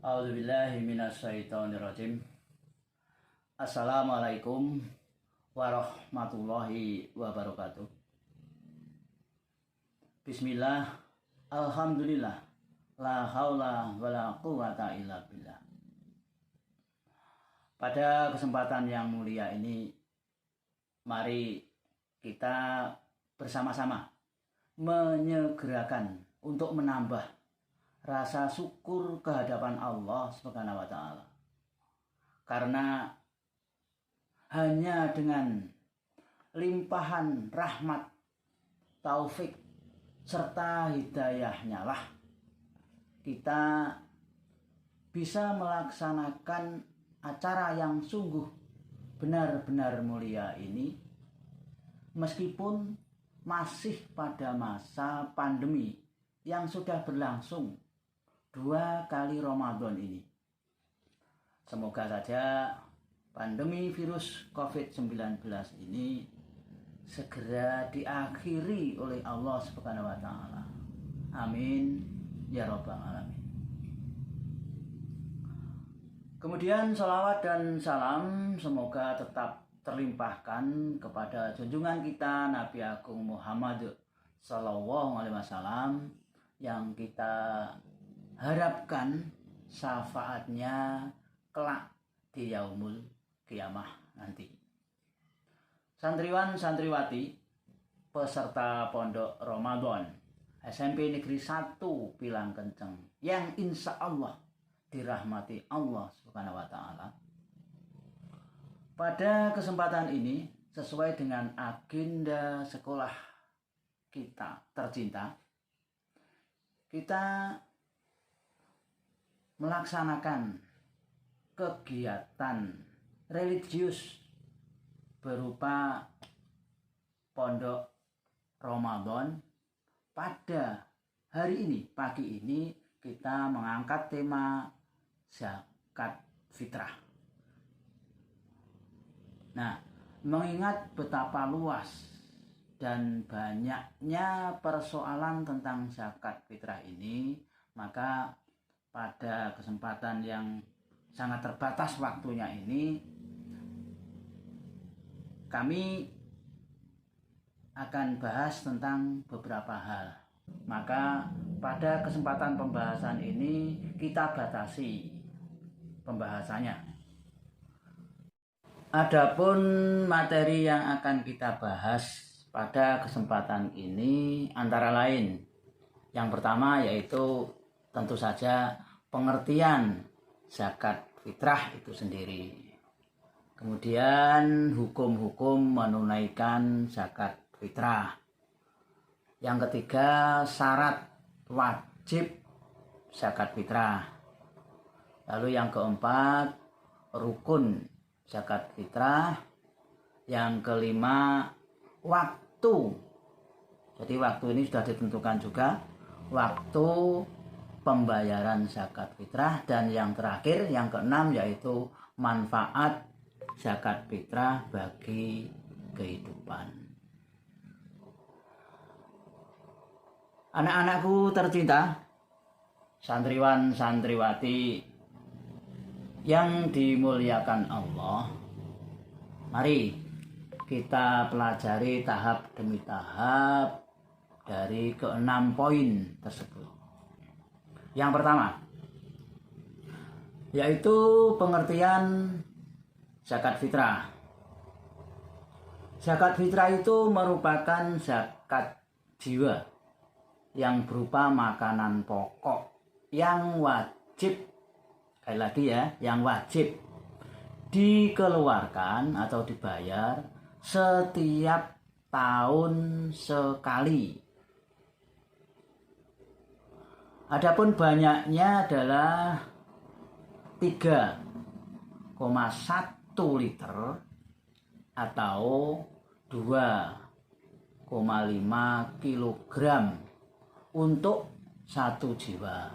A'udzubillahi minasyaitonirrajim. Assalamualaikum warahmatullahi wabarakatuh. Bismillah, alhamdulillah, la haula wala quwata illa billah. Pada kesempatan yang mulia ini, mari kita bersama-sama menyegerakan untuk menambah rasa syukur kehadapan Allah Subhanahu wa Ta'ala. Karena hanya dengan limpahan rahmat, taufik, serta hidayahnya lah kita bisa melaksanakan acara yang sungguh benar-benar mulia ini, meskipun masih pada masa pandemi yang sudah berlangsung 2 kali Ramadan ini. Semoga saja pandemi virus COVID-19 ini segera diakhiri oleh Allah Subhanahu wa Ta'ala. Amin ya rabbal alamin. Kemudian salawat dan salam semoga tetap terlimpahkan kepada junjungan kita Nabi Agung Muhammad Sallallahu Alaihi Wasallam, yang kita harapkan syafaatnya kelak di yaumul kiamah nanti. Santriwan santriwati peserta pondok Ramadan SMP Negeri 1 Pilang Kenceng yang insya Allah dirahmati Allah Subhanahu wa Ta'ala. Pada kesempatan ini, sesuai dengan agenda sekolah kita tercinta, kita melaksanakan kegiatan religius berupa pondok Ramadan. Pada hari ini, pagi ini, kita mengangkat tema zakat fitrah. Nah, mengingat betapa luas dan banyaknya persoalan tentang zakat fitrah ini, maka pada kesempatan yang sangat terbatas waktunya ini, kami akan bahas tentang beberapa hal. Maka pada kesempatan pembahasan ini kita batasi pembahasannya. Adapun materi yang akan kita bahas pada kesempatan ini antara lain, yang pertama yaitu tentu saja pengertian zakat fitrah itu sendiri. Kemudian hukum-hukum menunaikan zakat fitrah. Yang ketiga, syarat wajib zakat fitrah. Lalu yang keempat, rukun zakat fitrah. Yang kelima, waktu. Jadi waktu ini sudah ditentukan juga, waktu pembayaran zakat fitrah. Dan yang terakhir, yang keenam, yaitu manfaat zakat fitrah bagi kehidupan. Anak-anakku tercinta, santriwan santriwati yang dimuliakan Allah, mari kita pelajari tahap demi tahap dari ke-6 poin tersebut. Yang pertama, yaitu pengertian zakat fitrah. Zakat fitrah itu merupakan zakat jiwa yang berupa makanan pokok yang wajib, sekali lagi ya, yang wajib dikeluarkan atau dibayar setiap tahun sekali. Adapun banyaknya adalah 3,1 liter atau 2,5 kilogram untuk 1 jiwa.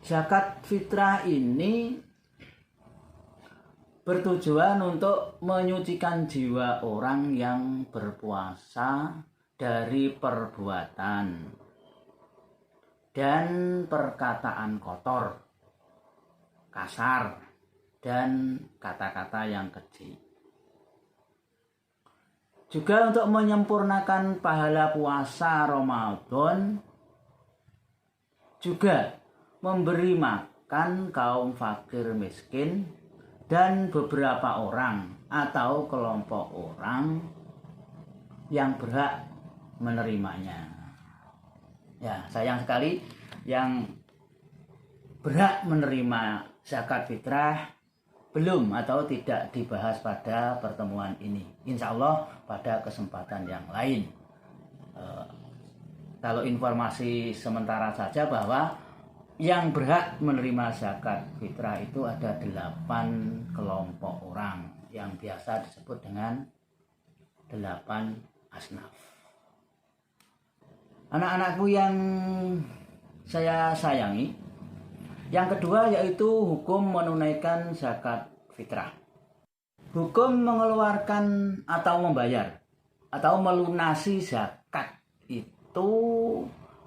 Zakat fitrah ini bertujuan untuk menyucikan jiwa orang yang berpuasa dari perbuatan dan perkataan kotor, kasar, dan kata-kata yang keji. Juga untuk menyempurnakan pahala puasa Ramadan, juga memberi makan kaum fakir miskin dan beberapa orang atau kelompok orang yang berhak menerimanya. Ya, sayang sekali yang berhak menerima zakat fitrah belum atau tidak dibahas pada pertemuan ini. Insya Allah pada kesempatan yang lain. Kalau informasi sementara saja bahwa yang berhak menerima zakat fitrah itu ada 8 kelompok orang yang biasa disebut dengan 8 asnaf. Anak-anakku yang saya sayangi, yang kedua yaitu hukum menunaikan zakat fitrah. Hukum mengeluarkan atau membayar atau melunasi zakat itu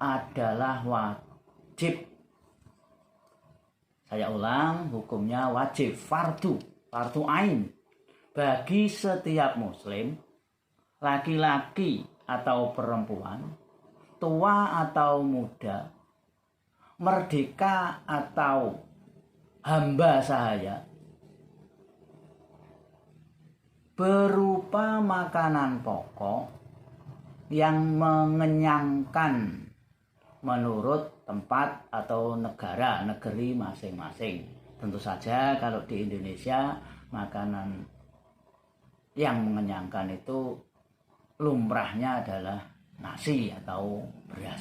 adalah wajib. Saya ulang, hukumnya wajib, fardu ain bagi setiap muslim, laki-laki atau perempuan, tua atau muda, merdeka atau hamba sahaya, berupa makanan pokok yang mengenyangkan menurut tempat atau negeri masing-masing. Tentu saja kalau di Indonesia makanan yang mengenyangkan itu lumrahnya adalah nasi atau beras.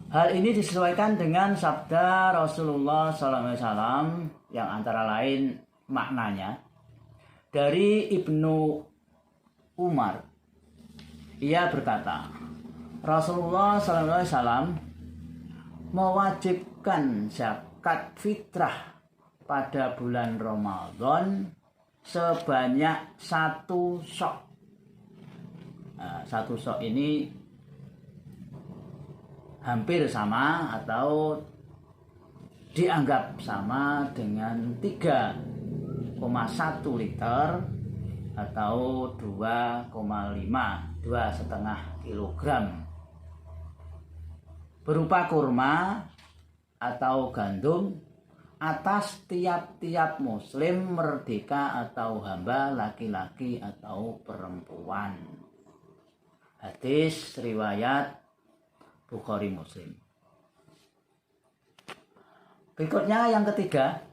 Hal ini disesuaikan dengan sabda Rasulullah SAW yang antara lain maknanya dari Ibnu Umar. Ia berkata, Rasulullah SAW mewajibkan zakat fitrah pada bulan Ramadan sebanyak 1 sok. Nah, 1 sok ini hampir sama atau dianggap sama dengan 3,1 liter atau 2,5 kilogram berupa kurma atau gandum atas tiap-tiap muslim merdeka atau hamba laki-laki atau perempuan. Hadis riwayat Bukhari Muslim. Berikutnya yang ketiga.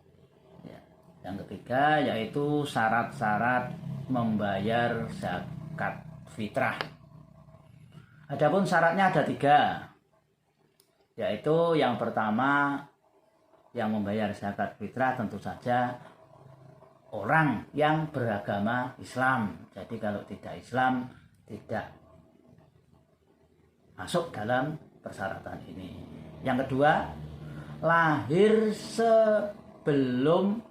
Yang ketiga yaitu syarat-syarat membayar zakat fitrah. Adapun syaratnya ada 3. Yaitu yang pertama, yang membayar zakat fitrah tentu saja orang yang beragama Islam. Jadi kalau tidak Islam tidak masuk dalam persyaratan ini. Yang kedua, lahir sebelum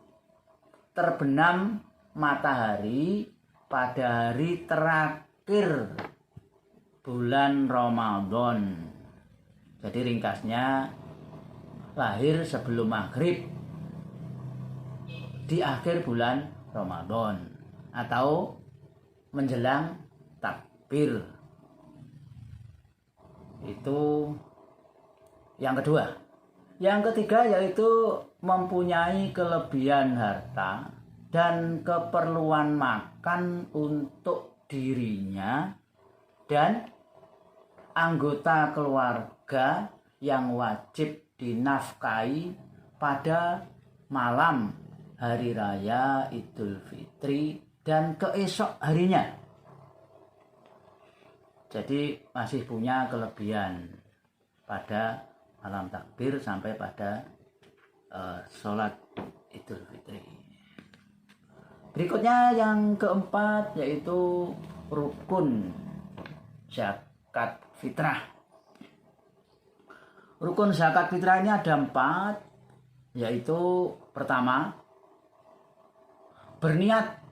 terbenam matahari pada hari terakhir bulan Ramadan. Jadi ringkasnya, lahir sebelum maghrib di akhir bulan Ramadan atau menjelang takbir. Itu yang kedua. Yang ketiga yaitu mempunyai kelebihan harta dan keperluan makan untuk dirinya dan anggota keluarga yang wajib dinafkahi pada malam hari raya Idul Fitri dan keesok harinya. Jadi masih punya kelebihan pada malam takbir sampai pada sholat Idul Fitri. Berikutnya yang keempat yaitu rukun zakat fitrah. Rukun zakat fitrah ini ada 4, yaitu pertama berniat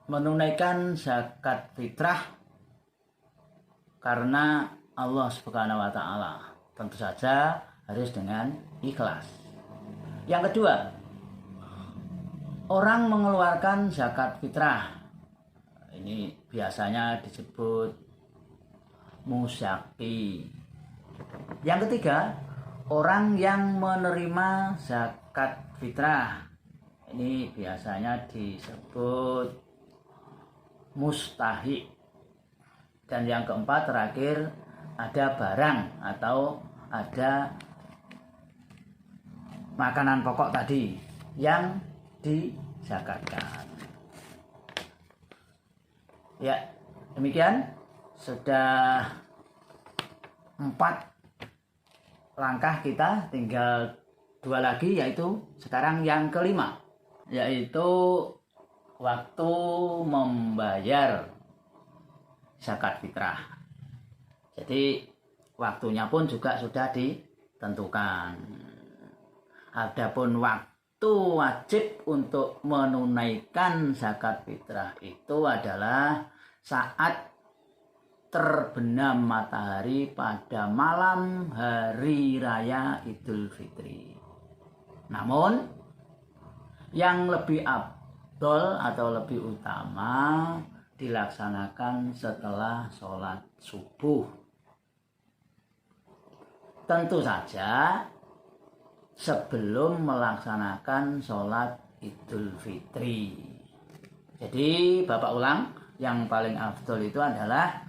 menunaikan zakat fitrah karena Allah Subhanahu wa taala. Tentu saja harus dengan ikhlas. Yang kedua, orang mengeluarkan zakat fitrah. Ini biasanya disebut musyaki. Yang ketiga, orang yang menerima zakat fitrah. Ini biasanya disebut mustahik. Dan yang keempat terakhir, ada barang atau ada makanan pokok tadi yang dizakatkan. Ya, demikian sudah 4 langkah kita, tinggal 2 lagi, yaitu sekarang yang kelima, yaitu waktu membayar zakat fitrah. Jadi waktunya pun juga sudah ditentukan. Adapun waktu wajib untuk menunaikan zakat fitrah itu adalah saat terbenam matahari pada malam hari raya Idul Fitri. Namun yang lebih afdol atau lebih utama dilaksanakan setelah sholat subuh. Tentu saja sebelum melaksanakan sholat Idul Fitri. Jadi Bapak ulang, yang paling afdol itu adalah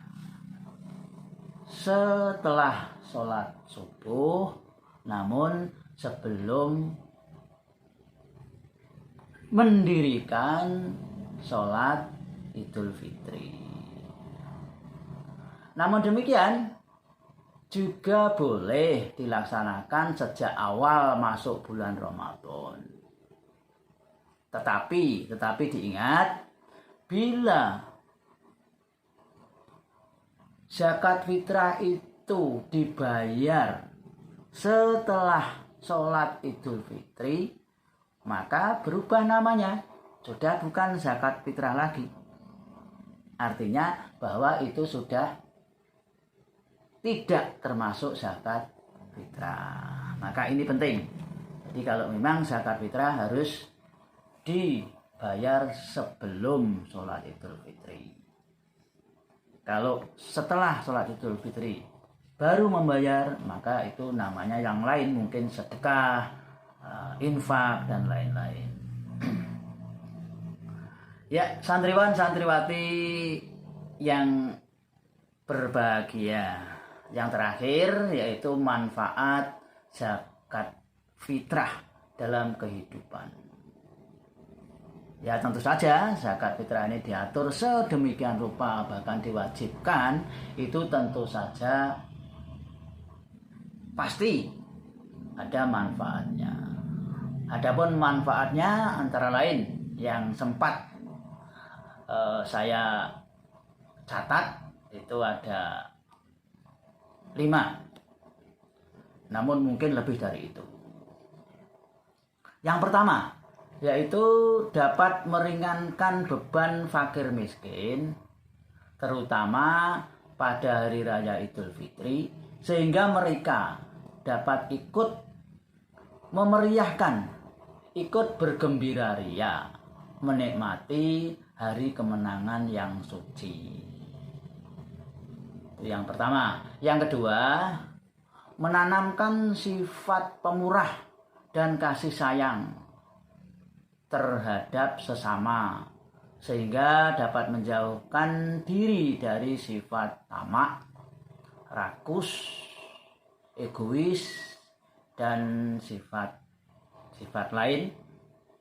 setelah sholat subuh, namun sebelum mendirikan sholat Idul Fitri. Namun demikian juga boleh dilaksanakan sejak awal masuk bulan Ramadan. Tetapi diingat, bila zakat fitrah itu dibayar setelah sholat Idul Fitri, maka berubah namanya, sudah bukan zakat fitrah lagi. Artinya bahwa itu sudah tidak termasuk zakat fitrah. Maka ini penting. Jadi kalau memang zakat fitrah harus dibayar sebelum sholat Idul Fitri. Kalau setelah sholat Idul Fitri baru membayar, maka itu namanya yang lain, mungkin sedekah, infak, dan lain-lain. Ya, santriwan santriwati yang berbahagia, yang terakhir yaitu manfaat zakat fitrah dalam kehidupan. Ya, tentu saja zakat fitrah ini diatur sedemikian rupa, bahkan diwajibkan, itu tentu saja pasti ada manfaatnya. Adapun manfaatnya antara lain yang sempat saya catat itu ada 5, namun mungkin lebih dari itu. Yang pertama yaitu dapat meringankan beban fakir miskin, terutama pada hari raya Idul Fitri, sehingga mereka dapat ikut memeriahkan, ikut bergembira ria, menikmati hari kemenangan yang suci. Itu yang pertama. Yang kedua, menanamkan sifat pemurah dan kasih sayang terhadap sesama, sehingga dapat menjauhkan diri dari sifat tamak, rakus, egois, dan sifat lain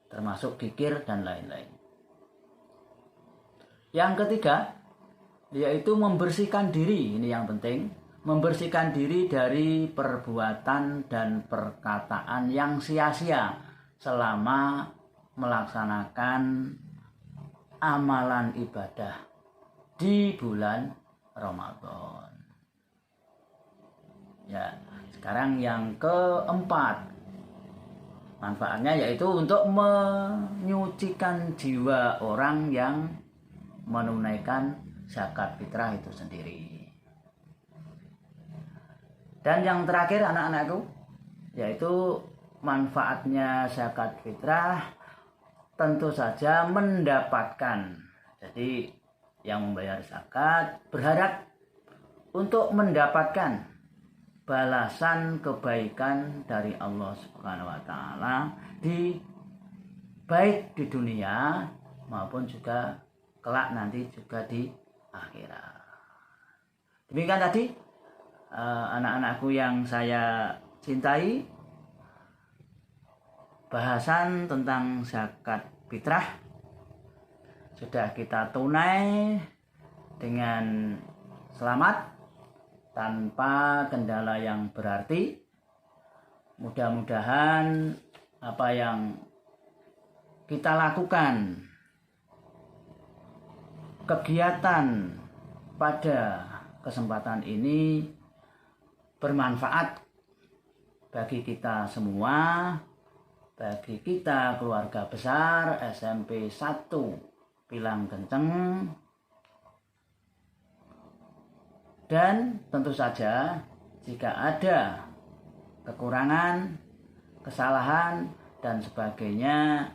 termasuk kikir dan lain-lain. Yang ketiga yaitu membersihkan diri, ini yang penting, membersihkan diri dari perbuatan dan perkataan yang sia-sia selama melaksanakan amalan ibadah di bulan Ramadan. Ya, sekarang yang keempat, Manfaatnya yaitu untuk menyucikan jiwa orang yang menunaikan zakat fitrah itu sendiri. Dan yang terakhir anak-anakku, yaitu manfaatnya zakat fitrah tentu saja mendapatkan. Jadi yang membayar zakat berharap untuk mendapatkan balasan kebaikan dari Allah Subhanahu wa taala baik di dunia maupun juga kelak nanti juga di akhirat. Demikian tadi anak-anakku yang saya cintai, bahasan tentang zakat fitrah sudah kita tunai dengan selamat tanpa kendala yang berarti. Mudah-mudahan apa yang kita lakukan, kegiatan pada kesempatan ini bermanfaat bagi kita semua, bagi kita keluarga besar SMP 1 Pilang Kenceng. Dan tentu saja jika ada kekurangan, kesalahan dan sebagainya,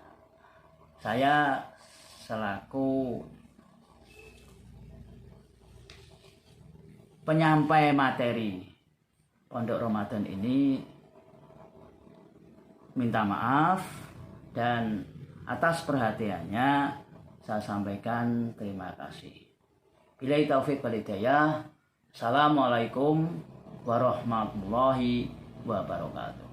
saya selaku penyampai materi Pondok Ramadan ini minta maaf, dan atas perhatiannya saya sampaikan terima kasih. Billahi taufik wal hidayah. Assalamualaikum warahmatullahi wabarakatuh.